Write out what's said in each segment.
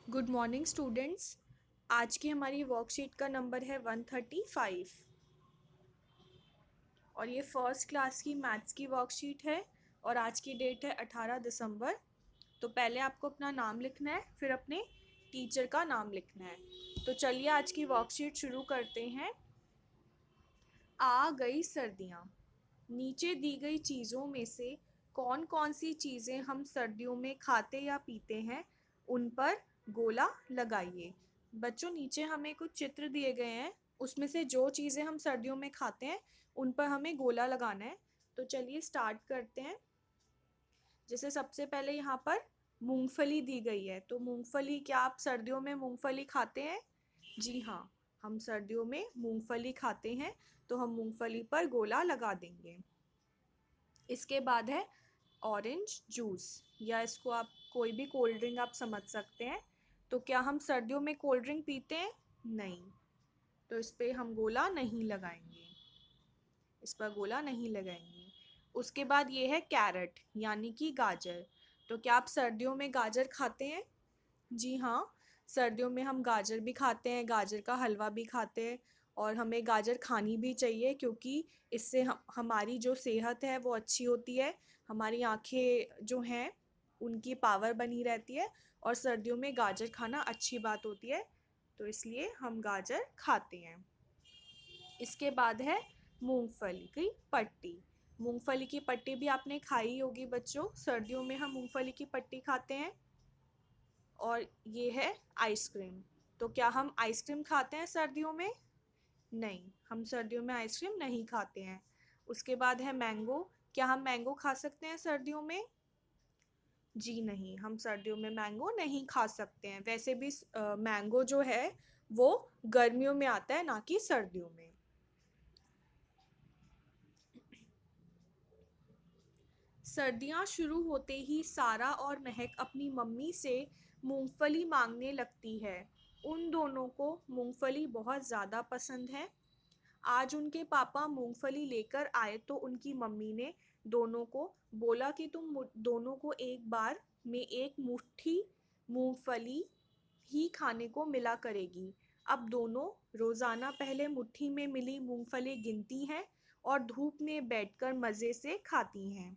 Good morning students. आज की हमारी वर्कशीट का नंबर है 135 और ये फर्स्ट क्लास की मैथ्स की वर्कशीट है और आज की डेट है 18 दिसंबर। तो पहले आपको अपना नाम लिखना है, फिर अपने टीचर का नाम लिखना है। तो चलिए आज की वर्कशीट शुरू करते हैं। आ गई सर्दियाँ। नीचे दी गई चीज़ों में से कौन कौन सी चीज़ें हम सर्दियों में खाते या पीते हैं, उन पर गोला लगाइए। बच्चों, नीचे हमें कुछ चित्र दिए गए हैं, उसमें से जो चीज़ें हम सर्दियों में खाते हैं उन पर हमें गोला लगाना है। तो चलिए स्टार्ट करते हैं। जैसे सबसे पहले यहाँ पर मूंगफली दी गई है, तो मूंगफली, क्या आप सर्दियों में मूंगफली खाते हैं? जी हाँ, हम सर्दियों में मूंगफली खाते हैं, तो हम मूंगफली पर गोला लगा देंगे। इसके बाद है ऑरेंज जूस, या इसको आप कोई भी कोल्ड ड्रिंक आप समझ सकते हैं। तो क्या हम सर्दियों में कोल्ड ड्रिंक पीते हैं? नहीं, तो इस पे हम गोला नहीं लगाएंगे, इस पर गोला नहीं लगाएंगे। उसके बाद ये है कैरेट, यानी कि गाजर। तो क्या आप सर्दियों में गाजर खाते हैं? जी हाँ, सर्दियों में हम गाजर भी खाते हैं, गाजर का हलवा भी खाते हैं। और हमें गाजर खानी भी चाहिए, क्योंकि इससे हमारी जो सेहत है वो अच्छी होती है। हमारी आंखें जो हैं उनकी पावर बनी रहती है, और सर्दियों में गाजर खाना अच्छी बात होती है, तो इसलिए हम गाजर खाते हैं। इसके बाद है मूंगफली की पट्टी। मूंगफली की पट्टी भी आपने खाई होगी बच्चों, सर्दियों में हम मूंगफली की पट्टी खाते हैं। और ये है आइसक्रीम। तो क्या हम आइसक्रीम खाते हैं सर्दियों में? नहीं, हम सर्दियों में आइसक्रीम नहीं खाते हैं। उसके बाद है मैंगो। क्या हम मैंगो खा सकते हैं सर्दियों में? जी नहीं, हम सर्दियों में मैंगो नहीं खा सकते हैं। वैसे भी मैंगो जो है वो गर्मियों में आता है, ना कि सर्दियों में। सर्दियाँ शुरू होते ही सारा और महक अपनी मम्मी से मूंगफली मांगने लगती है। उन दोनों को मूंगफली बहुत ज़्यादा पसंद है। आज उनके पापा मूंगफली लेकर आए तो उनकी मम्मी ने दोनों को बोला कि तुम दोनों को एक बार में एक मुट्ठी मूंगफली ही खाने को मिला करेगी। अब दोनों रोज़ाना पहले मुट्ठी में मिली मूंगफली गिनती हैं और धूप में बैठकर मज़े से खाती हैं।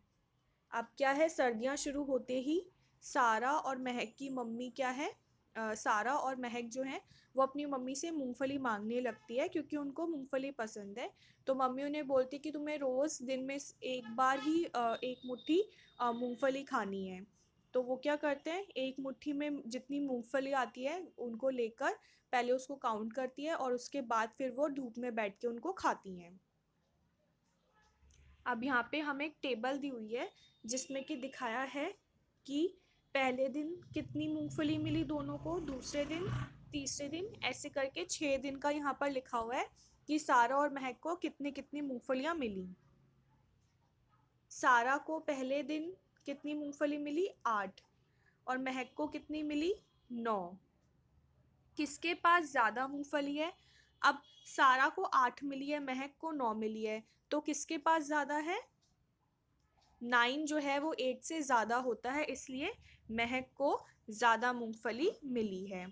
अब क्या है, सर्दियाँ शुरू होते ही सारा और महक की मम्मी क्या है, सारा और महक जो है वो अपनी मम्मी से मूंगफली मांगने लगती है, क्योंकि उनको मूंगफली पसंद है। तो मम्मी उन्हें बोलती कि तुम्हें रोज़ दिन में एक बार ही एक मुट्ठी मूंगफली खानी है। तो वो क्या करते हैं, एक मुट्ठी में जितनी मूंगफली आती है उनको लेकर पहले उसको काउंट करती है, और उसके बाद फिर वो धूप में बैठ के उनको खाती हैं। अब यहाँ पे हमें एक टेबल दी हुई है, जिसमें कि दिखाया है कि पहले दिन कितनी मूंगफली मिली दोनों को, दूसरे दिन, तीसरे दिन, ऐसे करके 6 दिन का यहाँ पर लिखा हुआ है कि सारा और महक को कितनी कितनी मूंगफलियाँ मिली। सारा को पहले दिन कितनी मूंगफली मिली? 8। और महक को कितनी मिली? 9। किसके पास ज़्यादा मूंगफली है? अब सारा को 8 मिली है, महक को 9 मिली है, तो किसके पास ज़्यादा है? 9 जो है वो 8 से ज़्यादा होता है, इसलिए महक को ज़्यादा मूंगफली मिली है।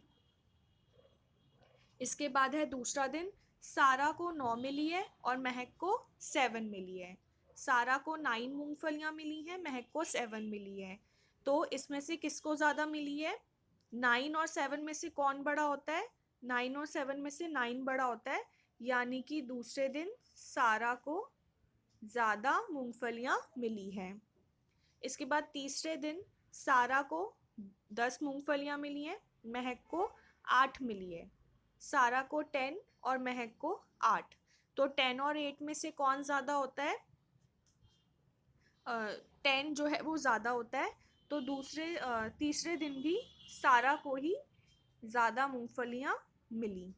इसके बाद है दूसरा दिन। सारा को 9 मिली है और महक को 7 मिली है। सारा को 9 मूंगफलियाँ मिली हैं, महक को 7 मिली है। तो इसमें से किसको ज़्यादा मिली है? 9 और 7 में से कौन बड़ा होता है? 9 और 7 में से 9 बड़ा होता है, यानी कि दूसरे दिन सारा को ज़्यादा मूंगफलियाँ मिली हैं। इसके बाद तीसरे दिन सारा को 10 मूंगफलियाँ मिली हैं, महक को 8 मिली है। सारा को 10 और महक को 8। तो 10 और 8 में से कौन ज़्यादा होता है? 10 जो है वो ज़्यादा होता है, तो तीसरे दिन भी सारा को ही ज़्यादा मूंगफलियाँ मिली।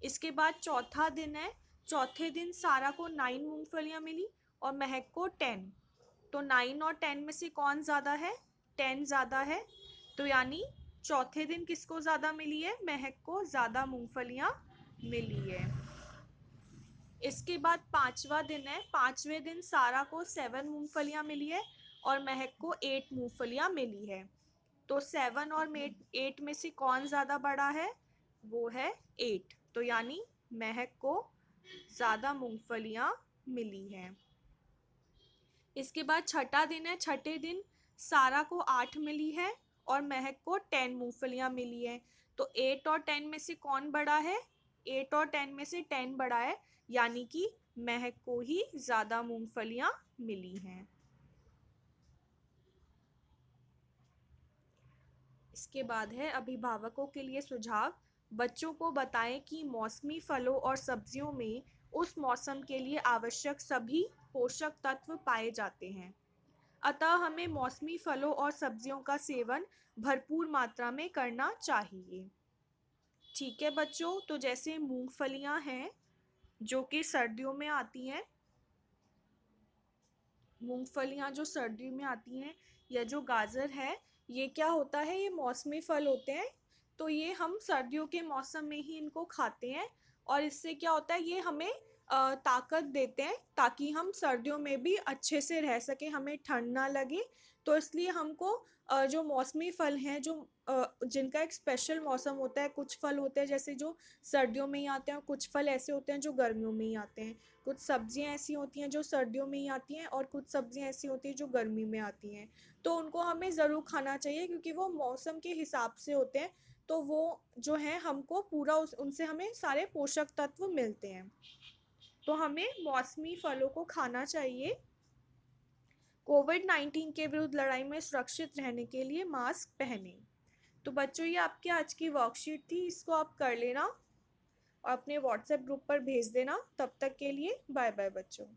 इसके बाद चौथा दिन है। चौथे दिन सारा को 9 मूंगफलियाँ मिली और महक को 10। तो 9 और 10 में से कौन ज़्यादा है? 10 ज़्यादा है, तो यानी चौथे दिन किसको ज़्यादा मिली है? महक को ज़्यादा मूंगफलियाँ मिली है। इसके बाद पांचवा दिन है। पांचवें दिन सारा को 7 मूंगफलियाँ मिली है और महक को 8 मूंगफलियाँ मिली है। तो 7 और 8 में से कौन ज़्यादा बड़ा है? वो है 8। तो यानी महक को ज़्यादा मूंगफलियाँ मिली हैं। इसके बाद छठा दिन है। छठे दिन सारा को 8 मिली है और महक को 10 मूंगफलियां मिली है। तो 8 और 10 में से कौन बड़ा है? 8 और 10 में से 10 बड़ा है, यानी कि महक को ही ज्यादा मूंगफलियां मिली हैं। इसके बाद है अभिभावकों के लिए सुझाव। बच्चों को बताएं कि मौसमी फलों और सब्जियों में उस मौसम के लिए आवश्यक सभी पोषक तत्व पाए जाते हैं, अतः हमें मौसमी फलों और सब्जियों का सेवन भरपूर मात्रा में करना चाहिए। ठीक है बच्चों, तो जैसे मूंगफलियां हैं जो कि सर्दियों में आती हैं, मूंगफलियां जो सर्दियों में आती हैं, या जो गाजर है, ये क्या होता है, ये मौसमी फल होते हैं। तो ये हम सर्दियों के मौसम में ही इनको खाते हैं और इससे क्या होता है, ये हमें ताकत देते हैं ताकि हम सर्दियों में भी अच्छे से रह सके, हमें ठंड ना लगे। तो इसलिए हमको जो मौसमी फल हैं, जो जिनका एक स्पेशल मौसम होता है, कुछ फल होते हैं जैसे जो सर्दियों में ही आते हैं, कुछ फल ऐसे होते हैं जो गर्मियों में ही आते हैं, कुछ सब्जियां ऐसी होती हैं जो सर्दियों में ही आती हैं और कुछ सब्जियां ऐसी होती हैं जो गर्मी में आती हैं। तो उनको हमें ज़रूर खाना चाहिए क्योंकि वो मौसम के हिसाब से होते हैं। तो वो जो है हमको पूरा उनसे हमें सारे पोषक तत्व मिलते हैं। तो हमें मौसमी फलों को खाना चाहिए। कोविड-19 के विरुद्ध लड़ाई में सुरक्षित रहने के लिए मास्क पहने। तो बच्चों ये आपकी आज की वर्कशीट थी, इसको आप कर लेना और अपने व्हाट्सएप ग्रुप पर भेज देना। तब तक के लिए बाय बाय बच्चों।